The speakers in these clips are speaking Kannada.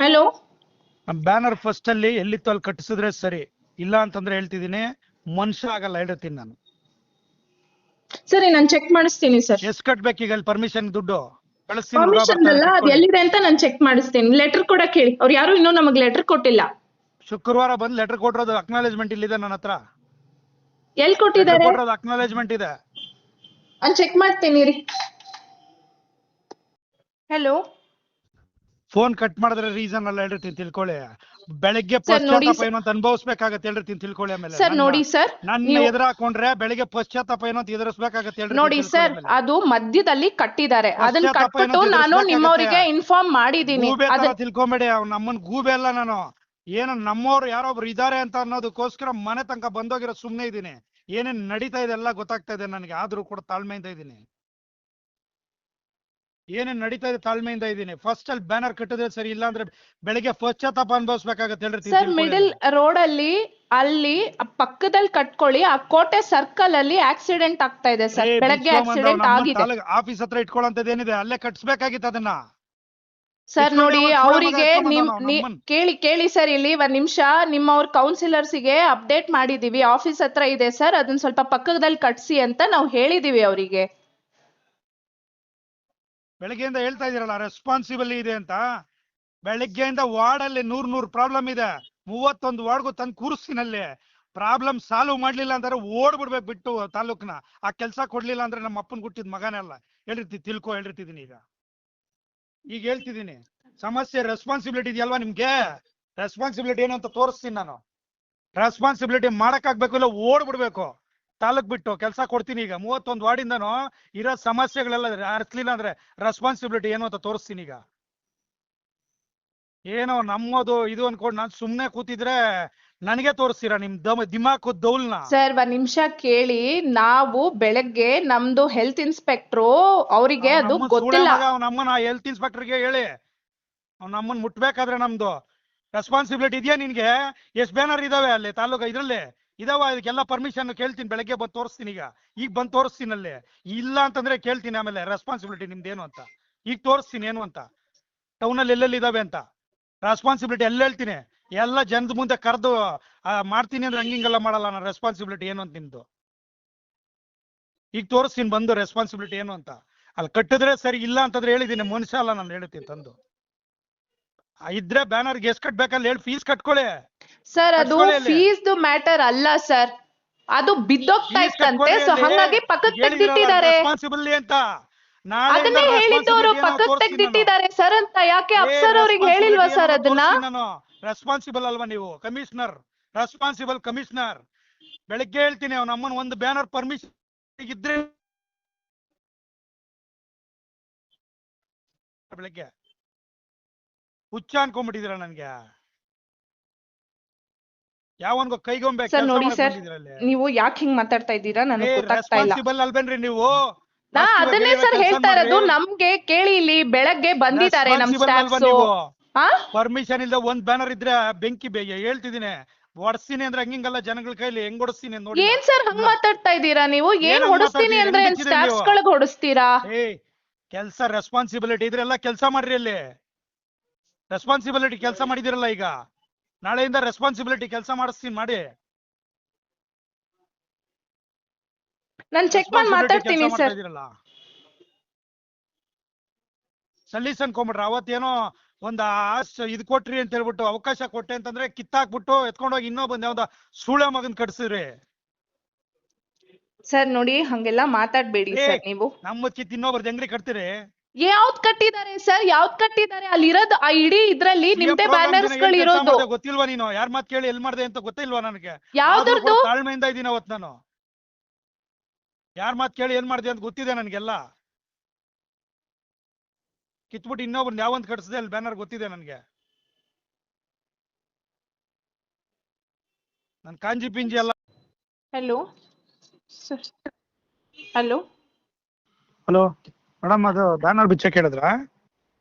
ಹಲೋ. ಬ್ಯಾನರ್ ಫಸ್ಟ್ ಅಲ್ಲಿ ಎಲ್ಲಿತ್ತು ಅಲ್ಲಿ ಕಟ್ಟಿಸಿದ್ರೆ ಸರಿ, ಇಲ್ಲ ಅಂತಂದ್ರೆ ಹೇಳ್ತಿದ್ದೀನಿ ಮನುಷ್ಯ ಆಗಲ್ಲ, ಹೇಳ್ತೀನಿ ನಾನು. ಸರಿ, ನಾನು ಚೆಕ್ ಮಾಡಿಸ್ತೀನಿ ಸರ್. ಎಷ್ಟ್ ಕಟ್ಬೇಕೀಗ ಅಲ್ಲಿ ಪರ್ಮಿಷನ್ ದುಡ್ಡು ಕಳಿಸ್ತೀನಿ, ಹುಡುಗ ಪರ್ಮಿಷನ್ ಬರ್ತಾನೆ ಅಲ್ಲ, ಅದು ಕಿತ್ಕೊಳ್ಳಿ. ಎಲ್ಲಿದೆ ಅಂತ ನಾನು ಚೆಕ್ ಮಾಡಿಸ್ತೀನಿ. ಲೆಟರ್ ಕೂಡ ಕೇಳಿ, ಅವ್ರು ಯಾರು ಇನ್ನೂ ನಮಗೆ ಲೆಟರ್ ಕೊಟ್ಟಿಲ್ಲ. ಶುಕ್ರವಾರ ಬಂದು ಲೆಟರ್ ಕೊಟ್ಟಿರೋದು ಅಕ್ನಾಲೇಜ್ಮೆಂಟ್ ಇಲ್ಲಿದೆ ನನ್ನ ಹತ್ರ. ಎಲ್ಲಿ ಲೆಟರ್ ಕೊಟ್ಟಿದ್ದಾರೆ? ಕೊಟ್ಟಿರೋದು ಅಕ್ನಾಲೇಜ್ಮೆಂಟ್ ಇದೆ. ನಾನು ಚೆಕ್ ಮಾಡ್ತೀನಿ ರೀ. ಹಲೋ. ಫೋನ್ ಕಟ್ ಮಾಡಿದ್ರೆ ರೀಸನ್ ಅಲ್ಲ, ಹೇಳಿರ್ತೀನಿ ತಿಳ್ಕೊಳ್ಳಿ. ಬೆಳಗ್ಗೆ ಸರ್ ನೋಡಿ ಪಶ್ಚಾತ್ತಾಪ ಏನೋ ಅಂತ ಅನುಭವಿಸ್ಬೇಕಾಗತ್ತೆ, ಹೇಳಿರ್ತೀನಿ ತಿಳ್ಕೊಳ್ಳಿ. ಆಮೇಲೆ ಸರ್ ನೋಡಿ ಸರ್, ನನ್ನ ನೀವು ಎದುರು ಹಾಕೊಂಡ್ರೆ ಬೆಳಗ್ಗೆ ಪಶ್ಚಾತ್ತಾಪ ಏನೋ ಅಂತ ಎದುರಿಸ್ಬೇಕಾಗತ್ತೆ, ನೋಡಿ ಹೇಳಿರ್ತೀನಿ ಸರ್, ತಿಳ್ಕೊಳ್ಳಿ. ಆಮೇಲೆ ಅದು ಮಧ್ಯದಲ್ಲಿ ಕಟ್ಟಿದ್ದಾರೆ, ಅದನ್ನ ಪಶ್ಚಾತ್ತಾಪ ಏನೋ ಕಟ್ಬಿಟ್ಟು ಅಂತ ನಾನು ಎದುರಿಸ್ಬೇಕಾಗತ್ತೆ. ನಿಮ್ಮವರಿಗೆ ಇನ್ಫಾರ್ಮ್ ಮಾಡಿದೀನಿ. ಗೂಬೆ ತರ ತಿಳ್ಕೊಂಬೇಡಿ, ಅವ್ನು ನಮ್ಮನ್ ಗೂಬೆ ಅಲ್ಲ ನಾನು. ಏನು ನಮ್ಮವ್ರು ಯಾರೊಬ್ರು ಇದಾರೆ ಅಂತ ಅನ್ನೋದಕ್ಕೋಸ್ಕರ ಮನೆ ತನಕ ಬಂದೋಗಿರೋ ಸುಮ್ನೆ ಇದೀನಿ. ಏನೇನ್ ನಡೀತಾ ಇದೆ ಎಲ್ಲ ಗೊತ್ತಾಗ್ತಾ ಇದೆ ನನಗೆ, ಆದ್ರೂ ಕೂಡ ತಾಳ್ಮೆಯಿಂದ ಇದೀನಿ. ಏನೇನ್ ನಡೀತಾ ಇದೆ ತಾಳ್ಮೆಯಿಂದ ಇದೀನಿ. ಫಸ್ಟ್ ಅಲ್ಲಿ ಬ್ಯಾನರ್ ಕಟ್ಟಿದ್ರೆ ಸರಿ, ಇಲ್ಲ ಅಂದ್ರೆ ಬೆಳಿಗ್ಗೆ ಪಶ್ಚಾತ್ತಾಪ ಅನುಭವಿಸ್ಬೇಕಾಗತ್ತೆ, ಹೇಳ್ರಿ. ಸರ್, ಮಿಡಲ್ ರೋಡ್ ಅಲ್ಲಿ ಅಲ್ಲಿ ಪಕ್ಕದಲ್ಲಿ ಕಟ್ಕೊಳ್ಳಿ. ಆ ಕೋಟೆ ಸರ್ಕಲ್ ಅಲ್ಲಿ ಆಕ್ಸಿಡೆಂಟ್ ಆಗ್ತಾ ಇದೆ ಸರ್, ಬೆಳಗ್ಗೆ ಆಕ್ಸಿಡೆಂಟ್ ಆಗಿದೆ. ಆಫೀಸ್ ಹತ್ರ ಇಟ್ಕೊಳ್ಳೋಂಥದ್ದು ಏನಿದೆ ಅಲ್ಲೇ ಕಟ್ಸ್ಬೇಕಾಗಿತ್ತು ಅದನ್ನ. ಸರ್ ನೋಡಿ, ಅವರಿಗೆ ಕೇಳಿ ಸರ್, ಇಲ್ಲಿ ಒಂದ್ ನಿಮಿಷ. ನಿಮ್ಮವ್ರ ಕೌನ್ಸಿಲರ್ಸ್ಗೆ ಅಪ್ಡೇಟ್ ಮಾಡಿದೀವಿ, ಆಫೀಸ್ ಹತ್ರ ಇದೆ ಸರ್, ಅದನ್ನ ಸ್ವಲ್ಪ ಪಕ್ಕದಲ್ಲಿ ಕಟ್ಸಿ ಅಂತ ನಾವು ಹೇಳಿದೀವಿ ಅವರಿಗೆ. ಬೆಳಗ್ಗೆಯಿಂದ ಹೇಳ್ತಾ ಇದೀರಲ್ಲ ರೆಸ್ಪಾನ್ಸಿಬಲ್ ಇದೆ ಅಂತ. ಬೆಳಗ್ಗೆಯಿಂದ ವಾರ್ಡ್ ಅಲ್ಲಿ 100 ಪ್ರಾಬ್ಲಮ್ ಇದೆ. 31 ವಾರ್ಡ್ಗೂ ತಂದು ಕೂರಿಸ್ತೀನಲ್ಲಿ. ಪ್ರಾಬ್ಲಮ್ ಸಾಲ್ವ್ ಮಾಡ್ಲಿಲ್ಲ ಅಂದ್ರೆ ಓಡ್ಬಿಡ್ಬೇಕು ಬಿಟ್ಟು ತಾಲೂಕ್ನ. ಆ ಕೆಲ್ಸ ಕೊಡ್ಲಿಲ್ಲ ಅಂದ್ರೆ ನಮ್ಮ ಅಪ್ಪನ್ ಹುಟ್ಟಿದ ಮಗನೆಲ್ಲ ಹೇಳಿರ್ತಿದ್ದೀನಿ. ಈಗ ಹೇಳ್ತಿದ್ದೀನಿ, ಸಮಸ್ಯೆ ರೆಸ್ಪಾನ್ಸಿಬಿಲಿಟಿ ಇದೆಯಲ್ವಾ ನಿಮ್ಗೆ? ರೆಸ್ಪಾನ್ಸಿಬಿಲಿಟಿ ಏನು ಅಂತ ತೋರಿಸ್ತೀನಿ ನಾನು. ರೆಸ್ಪಾನ್ಸಿಬಿಲಿಟಿ ಮಾಡಕ್ಕಾಗ್ಬೇಕು, ಇಲ್ಲ ಓಡ್ಬಿಡ್ಬೇಕು ತಾಲೂಕ್ ಬಿಟ್ಟು. ಕೆಲಸ ಕೊಡ್ತೀನಿ ಈಗ. 31 ವಾರ್ಡಿಂದನೂ ಇರೋ ಸಮಸ್ಯೆಗಳೆಲ್ಲ ಅರ್ಸ್ಲಿಲ್ಲ ಅಂದ್ರೆ ರೆಸ್ಪಾನ್ಸಿಬಿಲಿಟಿ ಏನು ಅಂತ ತೋರಿಸ್ತೀನಿ ಈಗ. ಏನೋ ನಮ್ಮದು ಇದು ಅನ್ಕೊಂಡು ನಾನು ಸುಮ್ನೆ ಕೂತಿದ್ರೆ ನನಗೆ ತೋರಿಸ್ತೀರಾ ನಿಮ್ ದಿಮಾಕು ದೌಲ್ನ? ಸರ್, ಒಂದ್ ನಿಮಿಷ ಕೇಳಿ. ನಾವು ಬೆಳಗ್ಗೆ ನಮ್ದು ಹೆಲ್ತ್ ಇನ್ಸ್ಪೆಕ್ಟ್ರು ಅವರಿಗೆ ಅದು ಗೊತ್ತಿಲ್ಲ. ನಮ್ಮನ್ನ ಹೆಲ್ತ್ ಇನ್ಸ್ಪೆಕ್ಟರ್ಗೆ ಹೇಳಿ, ನಮ್ಮನ್ ಮುಟ್ಬೇಕಾದ್ರೆ ನಮ್ದು ರೆಸ್ಪಾನ್ಸಿಬಿಲಿಟಿ ಇದೆಯಾ ನಿನ್ಗೆ? ಎಷ್ಟ್ ಬ್ಯಾನರ್ ಇದಾವೆ ಅಲ್ಲಿ ತಾಲೂಕ ಇದ್ರಲ್ಲಿ ಇದಾವ? ಇದಕ್ಕೆಲ್ಲ ಪರ್ಮಿಷನ್ ಕೇಳ್ತೀನಿ, ಬೆಳಗ್ಗೆ ಬಂದು ತೋರಿಸ್ತೀನಿ. ಈಗ ಬಂದು ತೋರಿಸ್ತೀನಿ ಅಲ್ಲಿ. ಇಲ್ಲ ಅಂತಂದ್ರೆ ಕೇಳ್ತೀನಿ ಆಮೇಲೆ ರೆಸ್ಪಾನ್ಸಿಬಿಲಿಟಿ ನಿಮ್ದೇನು ಅಂತ. ಈಗ ತೋರಿಸ್ತೀನಿ ಏನು ಅಂತ, ಟೌನ್ ಅಲ್ಲಿ ಎಲ್ಲೆಲ್ಲಿ ಇದಾವೆ ಅಂತ ರೆಸ್ಪಾನ್ಸಿಬಿಲಿಟಿ ಎಲ್ಲ ಹೇಳ್ತೀನಿ. ಎಲ್ಲ ಜನದ ಮುಂದೆ ಕರೆದು ಮಾಡ್ತೀನಿ ಅಂದ್ರೆ ಹಂಗಿಂಗೆಲ್ಲ ಮಾಡಲ್ಲ ನಾನು. ರೆಸ್ಪಾನ್ಸಿಬಿಲಿಟಿ ಏನು ಅಂತ ನಿಮ್ದು ಈಗ ತೋರಿಸ್ತೀನಿ ಬಂದು, ರೆಸ್ಪಾನ್ಸಿಬಿಲಿಟಿ ಏನು ಅಂತ. ಅಲ್ಲಿ ಕಟ್ಟಿದ್ರೆ ಸರಿ, ಇಲ್ಲ ಅಂತಂದ್ರೆ ಹೇಳಿದ್ದೀನಿ, ಮನುಷ್ಯ ಅಲ್ಲ ನಾನು, ಹೇಳ್ತೀನಿ ತಂದು. ಇದ್ರೆ ಬ್ಯಾನರ್ಗೆ ಎಷ್ಟು ಕಟ್ಬೇಕಲ್ಲ ಹೇಳಿ, ಫೀಸ್ ಕಟ್ಕೊಳ್ಳಿ ಸರ್. ಅದು ಫೀಸ್ ಮ್ಯಾಟರ್ ಅಲ್ಲ ಸರ್, ಅದು ಬಿದ್ದೋಗ್ತಾ ಇತ್ತಂತೆ, ಸೊ ಹಂಗಾಗಿ ಪಕ್ಕಕ್ಕೆ ತೆಗ್ದಿಟ್ಟಿದ್ದಾರೆ. ರೆಸ್ಪಾನ್ಸಿಬಲ್ ಅಂತ ಅದನ್ನೇ ಹೇಳಿದ್ದವರು ಪಕ್ಕಕ್ಕೆ ತೆಗ್ದಿಟ್ಟಿದ್ದಾರೆ ಸರ್ ಅಂತ. ಯಾಕೆ ಅಫ್ಸರ್ ಅವ್ರಿಗೆ ಹೇಳಿಲ್ವಾ ಸರ್ ಅದನ್ನ? ರೆಸ್ಪಾನ್ಸಿಬಲ್ ಅಲ್ವಾ ನೀವು? Commissioner, responsible commissioner. ಬೆಳಗ್ಗೆ ಹೇಳ್ತೀನಿ, ಅವ್ನ ಅಮ್ಮನ ಒಂದು ಬ್ಯಾನರ್ ಪರ್ಮಿಷನ್ ಇದ್ರೆ ಬೆಳಗ್ಗೆ ಹುಚ್ಚ ಅನ್ಕೊಂಡ್ಬಿಟ್ಟಿದ್ದೀರಾ ನನ್ಗೆ? ಯಾವನ್ಗೋ ಕೈಗೊಂಬೆ ಸರ್ ನೋಡಿ ಸರ್, ನೀವು ಯಾಕೆ ಹಿಂಗ್ ಮಾತಾಡ್ತಾ ಇದ್ದೀರಾ ನನಗೆ ಗೊತ್ತಾಗ್ತಾ ಇಲ್ಲ. ರೆಸ್ಪಾನ್ಸಿಬಲ್ ಅಲ್ವೇನ್ರಿ ನೀವು? ಅದನ್ನೇ ಸರ್ ಹೇಳ್ತಾ ಇರೋದು. ನಮ್ಗೆ ಕೇಳಿ, ಇಲ್ಲಿ ಬೆಳಗ್ಗೆ ಬಂದಿದ್ದಾರೆ ನಮ್ ಸ್ಟಾಫ್ಸ್. ಪರ್ಮಿಷನ್ ಇಲ್ಲದೆ ಒಂದ್ ಬ್ಯಾನರ್ ಇದ್ರೆ ಬೆಂಕಿ ಹೇಳ್ತಿದ್ದೀನಿ, ಹೊಡ್ಸ್ತೀನಿ ಅಂದ್ರೆ ಹಂಗಿಂಗಲ್ಲ, ಜನಗಳ ಕೈಲಿ ಹೆಂಗ್ ಹೊಡಿಸ್ತೀನಿ ನೋಡಿ. ಏನ್ ಸರ್ ಹಂಗ್ ಮಾತಾಡ್ತಾ ಇದ್ದೀರಾ ನೀವು? ಏನ್ ಹೊಡಿಸ್ತೀನಿ ಅಂದ್ರೆ ಸ್ಟಾಫ್ಸ್ ಗಳಿಗೆ ಹೊಡಿಸ್ತೀರಾ? ಕೆಲ್ಸ ರೆಸ್ಪಾನ್ಸಿಬಿಲಿಟಿ ಇದ್ರೆಲ್ಲ ಕೆಲಸ ಮಾಡ್ರಿ. ಅಲ್ಲಿ ರೆಸ್ಪಾನ್ಸಿಬಿಲಿಟಿ ಕೆಲಸ ಮಾಡಿದಿರಲ್ಲ, ಈಗ ನಾಳೆಯಿಂದ ರೆಸ್ಪಾನ್ಸಿಬಿಲಿಟಿ ಕೆಲಸ ಮಾಡಿಸ್ತೀನಿ ಮಾಡಿ. ನಾನು ಚೆಕ್ ಮಾಡಿ ಮಾತಾಡ್ತೀನಿ ಸರ್. ಸಲೀಸ್ ಅನ್ಕೊಂಡ್ಬಿಟ್ರೆ ಅವತ್ತೇನೋ ಒಂದ್ ಇದ್ ಕೊಟ್ರಿ ಅಂತ ಹೇಳ್ಬಿಟ್ಟು, ಅವಕಾಶ ಕೊಟ್ಟೆ ಅಂತಂದ್ರೆ ಕಿತ್ತಾಕ್ಬಿಟ್ಟು ಎತ್ಕೊಂಡೋಗಿ ಇನ್ನೊಬ್ಬಂದ್ ಯಾವ್ದ ಸೂಳೆ ಮಗನ್ ಕಟ್ಸಿದ್ರಿ. ಸರ್ ನೋಡಿ, ಹಂಗೆಲ್ಲ ಮಾತಾಡ್ಬೇಡಿ ಸರ್ ನೀವು. ನಮ್ಮ ಕಿತ್ ಇನ್ನೊಬ್ರದ್ದು ಹೆಂಗ್ರಿ ಕಟ್ತೀರಿ? ಯಾವ್ದ್ ಕಟ್ಟಿದ್ದಾರೆ ಸರ್? ಯಾವ್ದ್ ಕಟ್ಟಿದ್ದಾರೆ? ಅಲ್ಲಿರೋದು ಆ ಇಡೀ ಇದ್ರಲ್ಲಿ ನಿಮ್ದೇ ಬ್ಯಾನರ್ಸ್ ಗಳು ಇರೋದು. ಗೊತ್ತಿಲ್ವಾ ನೀನು? ಯಾರ್ ಮಾತ್ ಕೇಳಿ ಎಲ್ ಮಾಡ್ದೆ ಅಂತ ಗೊತ್ತಿಲ್ವಾ ನನಗೆ? ಯಾವ್ದ್ರದ್ದು? ತಾಳ್ಮೆಯಿಂದ ಇದೀನಿ ಅವತ್ ನಾನು. ಯಾರ್ ಮಾತ್ ಕೇಳಿ ಏನ್ ಮಾಡ್ದೆ ಅಂತ ಗೊತ್ತಿದೆ ನನ್ಗೆಲ್ಲ. ಕಿತ್ಬಿಟ್ಟು ಇನ್ನೊಬ್ರು ಯಾವಂತ ಕಟ್ಸಿದೆ ಅಲ್ಲಿ ಬ್ಯಾನರ್ ಗೊತ್ತಿದೆ ನನ್ಗೆ. ನನ್ ಕಾಂಜಿ ಪಿಂಜಿ ಎಲ್ಲ. ಹಲೋ ಹಲೋ ಹಲೋ ಮೇಡಮ್, ಅದು ಬ್ಯಾನರ್ ಬಿಚ್ಚಕ್ ಹೇಳಿದ್ರ?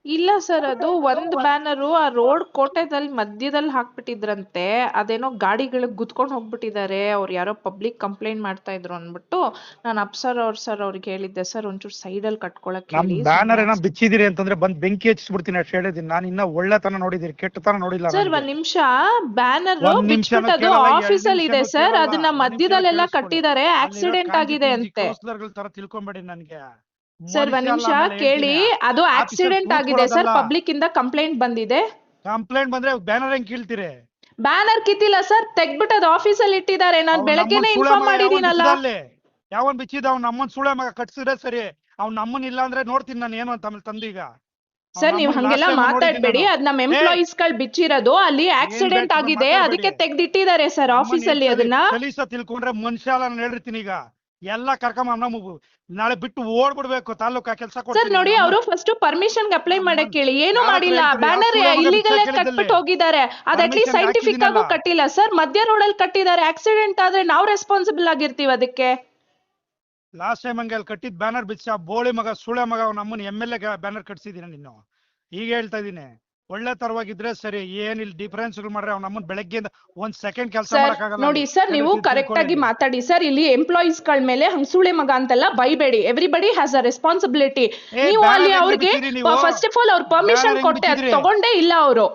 ಇಲ್ಲ ಸರ್, ಅದು ಒಂದ್ ಬ್ಯಾನರು ಆ ರೋಡ್ ಕೋಟೆದಲ್ಲಿ ಮಧ್ಯದಲ್ಲಿ ಹಾಕ್ಬಿಟ್ಟಿದ್ರಂತೆ. ಅದೇನೋ ಗಾಡಿಗಳಿಗೆ ಗುದ್ಕೊಂಡ್ ಹೋಗ್ಬಿಟ್ಟಿದ್ದಾರೆ, ಅವ್ರು ಯಾರೋ ಪಬ್ಲಿಕ್ ಕಂಪ್ಲೇಂಟ್ ಮಾಡ್ತಾ ಇದ್ರು ಅಂದ್ಬಿಟ್ಟು ನಾನು ಅಪ್ಸರ್ ಅವ್ರಿಗೆ ಹೇಳಿದ್ದೆ, ಸರ್ ಒಂಚೂರು ಸೈಡ್ ಅಲ್ಲಿ ಕಟ್ಕೊಳಕ್ ನಮ್ ಹೇಳಿ. ಬ್ಯಾನರ್ ಏನೋ ಬಿಚ್ಚಿದಿರಿ ಅಂತಂದ್ರೆ ಬಂದ್ ಬೆಂಕಿ ಹಚ್ಚಿಸ್ಬಿಡ್ತೀನಿ ಅಷ್ಟು ಹೇಳಿದೀನಿ. ನಾನು ಇನ್ನ ಒಳ್ಳೆತನ ನೋಡಿದೀನಿ, ಕೆಟ್ಟತನ ನೋಡಿಲ್ಲ. ಸರ್ ಒಂದ್ ನಿಮಿಷ, ಬ್ಯಾನರ್ ಒಂದ್ ನಿಮಿಷನೂ ಬಿಚ್ಬಿಟ್ಟದು ಕೇಳಲ್ಲ, ಆಫೀಸ್ ಅಲ್ಲಿ ಇದೆ ನಿಮಿಷನೂ ಸರ್, ಕೇಳಲ್ಲ, ಅದನ್ನ ಒಂದ್ ನಿಮಿಷ ಮಧ್ಯದಲ್ಲೆಲ್ಲ ಕೇಳಿಸ್ಕೊಳ್ಳಿ. ಕಟ್ಟಿದ್ದಾರೆ, ಆಕ್ಸಿಡೆಂಟ್ ಆಗಿದೆ ಅಂತೆ. ಕೌನ್ಸಿಲರ್ಗಳ ತರ ತಿಳ್ಕೊಂಬೇಡಿ ನನ್ಗೆ. ಸರ್ ಒಂದ್ ನಿಮಿಷ ಕೇಳಿ, ಅದು ಆಕ್ಸಿಡೆಂಟ್ ಆಗಿದೆ ಸರ್, ಪಬ್ಲಿಕ್ ಇಂದ ಕಂಪ್ಲೇಂಟ್ ಬಂದಿದೆ. ಕಂಪ್ಲೇಂಟ್ ಬಂದ್ರೆ ಬ್ಯಾನರ್ ಹೆಂಗ್ ಕೀಳ್ತೀರಿ? ಬ್ಯಾನರ್ ಕಿತ್ತಿಲ್ಲ ಸರ್, ತೆಗ್ದ್ಬಿಟ್ಟು ಅದು ಆಫೀಸ್ ಅಲ್ಲಿ ಇಟ್ಟಿದ್ದಾರೆ. ನಾನ್ ಬೆಳಗ್ಗೆನೆ ಇನ್ಫಾರ್ಮ್ ಮಾಡಿದೀನಲ್ಲ. ಯಾವನ್ ಬಿಚ್ಚಿದ ಅವ್ನ ನಮ್ಮನ್ ಸುಳೆ ಮಗ ಕಟ್ಸಿದ್ರೆ ಸರಿ, ಅವ್ನ ನಮ್ಮನ್ ಇಲ್ಲ ಅಂದ್ರೆ ನೋಡ್ತೀನಿ ನಾನು ಏನು ಅಂತ ಆಮೇಲೆ ತಂದೀಗ. ಸರ್ ನೀವ್ ಹಂಗೆಲ್ಲ ಮಾತಾಡ್ಬೇಡಿ, ಅದ್ ನಮ್ ಎಂಪ್ಲಾಯೀಸ್ ಗಳು ಬಿಚ್ಚಿರೋದು, ಅಲ್ಲಿ ಆಕ್ಸಿಡೆಂಟ್ ಆಗಿದೆ, ಅದಕ್ಕೆ ತೆಗ್ದಿಟ್ಟಿದ್ದಾರೆ ಸರ್ ಆಫೀಸ್ ಅಲ್ಲಿ. ಅದನ್ನ ಕಲೀಸ ತಿಳ್ಕೊಂಡ್ರೆ ಮನುಷ್ಯ ಅಲ್ಲ, ನಾನು ಹೇಳಿರ್ತೀನಿ ಈಗ. ಎಲ್ಲ ಕರ್ಕೊಂಬ ನಾಳೆ ಬಿಟ್ಟು ಓಡ್ಬಿಡ್ಬೇಕು ತಾಲೂಕಾ ಕೆಲಸ. ಸರ್ ನೋಡಿ, ಅವರು ಫಸ್ಟ್ ಪರ್ಮಿಷನ್ ಅಪ್ಲೈ ಮಾಡಕ್ ಹೇಳಿ, ಏನು ಮಾಡಿಲ್ಲ. ಬ್ಯಾನರ್ ಇಲ್ಲಿಗಲ್ ಕಟ್ಬಿಟ್ಟು ಹೋಗಿದ್ದಾರೆ, ಅದ್ ಅಟ್ಲೀಸ್ಟ್ ಸೈಂಟಿಫಿಕ್ ಆಗು ಕಟ್ಟಿಲ್ಲ ಸರ್. ಮಧ್ಯ ರೋಡ್ ಅಲ್ಲಿ ಕಟ್ಟಿದ್ದಾರೆ, ಆಕ್ಸಿಡೆಂಟ್ ಆದ್ರೆ ನಾವ್ ರೆಸ್ಪಾನ್ಸಿಬಲ್ ಆಗಿರ್ತೀವಿ ಅದಕ್ಕೆ. ಲಾಸ್ಟ್ ಟೈಮ್ ಹಂಗೆ ಅಲ್ಲಿ ಕಟ್ಟಿದ್ ಬ್ಯಾನರ್ ಬಿಚ್ಚ ಬೋಳಿ ಮಗ ಸುಳೆ ಮಗ ಅವ್ನ ಅಮ್ಮನ MLA ಬ್ಯಾನರ್ ಕಟ್ಸಿದೀನಿ ನೀನು. ಈಗ ಹೇಳ್ತಾ ಇದೀನಿ, ಒಳ್ಳೆ ತರವಾಗಿದ್ರೆ ಸರಿ, ಏನಿಲ್ಲ ಡಿಫರೆನ್ಸ್ ಮಾಡ್ರೆ ಅವ್ನ ಅಮ್ಮನ್ ಬೆಳಗ್ಗೆಯಿಂದ ಒಂದ್ ಸೆಕೆಂಡ್ ಕೆಲಸ ಮಾಡಕ್ಕಾಗಲ್ಲ. ನೋಡಿ ಸರ್, ನೀವು ಕರೆಕ್ಟ್ ಆಗಿ ಮಾತಾಡಿ ಸರ್. ಇಲ್ಲಿ ಎಂಪ್ಲಾಯೀಸ್ ಗಳ ಮೇಲೆ ಹಂಗ್ ಸುಳೆ ಮಗ ಅಂತೆಲ್ಲ ಬೈಬೇಡಿ. Everybody has a responsibility. ನೀವು ಅಲ್ಲಿ ಅವ್ರಿಗೆ ಫಸ್ಟ್ ಆಫ್ ಆಲ್ ಅವ್ರ ಪರ್ಮಿಷನ್ ತಗೊಂಡೇ ಇಲ್ಲ. ಅವರು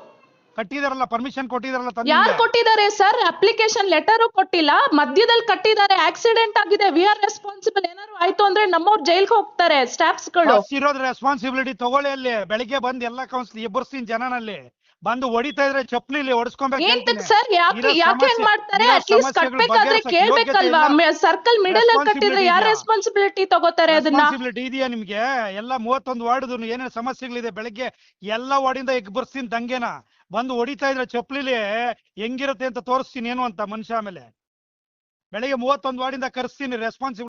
ಕಟ್ಟಿದಾರಲ್ಲ, ಪರ್ಮಿಷನ್ ಕೊಟ್ಟಿದಾರಲ್ಲ. ಯಾರು ಕೊಟ್ಟಿದ್ದಾರೆ ಸರ್? ಅಪ್ಲಿಕೇಶನ್ ಲೆಟರು ಕೊಟ್ಟಿಲ್ಲ, ಮಧ್ಯದಲ್ಲಿ ಕಟ್ಟಿದ್ದಾರೆ, ಆಕ್ಸಿಡೆಂಟ್ ಆಗಿದೆ, ವಿ ಆರ್ ರೆಸ್ಪಾನ್ಸಿಬಲ್. ಏನಾದ್ರು ಆಯ್ತು ಅಂದ್ರೆ ನಮ್ಮವ್ರು ಜೈಲ್ಗೆ ಹೋಗ್ತಾರೆ ಸ್ಟಾಫ್ಸ್ ಗಳು. ಇರೋದ್ ರೆಸ್ಪಾನ್ಸಿಬಿಲಿಟಿ ತಗೊಳ್ಳಿ. ಅಲ್ಲಿ ಬೆಳಿಗ್ಗೆ ಬಂದ್ ಎಲ್ಲಾ ಕೌನ್ಸಿಲ್ ಎಬ್ಬರ್ಸ್ತೀನಿ ಜನನಲ್ಲಿ. ಬಂದು ಹೊಡಿತಾ ಇದ್ರೆ ಚಪ್ಲಿಲಿ ಹೊಡ್ಸ್ಕೊಬೇಕು ಸರ್. ಯಾಕೆ ಮಾಡ್ತಾರೆ? ಅಟ್ಲೀಸ್ಟ್ ಕಟ್ಬೇಕಾದ್ರೆ ಕೇಳ್ಬೇಕಲ್ವಾ? ಸರ್ಕಲ್ ಮಿಡಲ್ ಅಲ್ಲಿ ಕಟ್ಟಿದ್ರೆ ಯಾರು ರೆಸ್ಪಾನ್ಸಿಬಿಲಿಟಿ ತಗೋತಾರೆ? ಅದನ್ನ ರೆಸ್ಪಾನ್ಸಿಬಿಲಿಟಿ ಇದೆಯಾ ನಿಮ್ಗೆ? ಎಲ್ಲ 31 ವಾರ್ಡ್ ಏನೇನು ಸಮಸ್ಯೆಗಳಿದೆ, ಬೆಳಗ್ಗೆ ಎಲ್ಲಾ ವಾರ್ಡಿಂದ ಎಗ್ಬರ್ಸ್ತೀನಿ ದಂಗೆನ. ಬಂದು ಹೊಡಿತಾ ಇದ್ರೆ ಚಪ್ಲಿಲಿ ಹೆಂಗಿರುತ್ತೆ ಅಂತ ತೋರಿಸ್ತೀನಿ ಏನು ಅಂತ ಮನುಷ್ಯ. ಆಮೇಲೆ ಬೆಳಿಗ್ಗೆ 31 ವಾರ್ಡಿಂದ ಕರ್ಸ್ತೀನಿ ರೆಸ್ಪಾನ್ಸಿಬಿಲಿಟಿ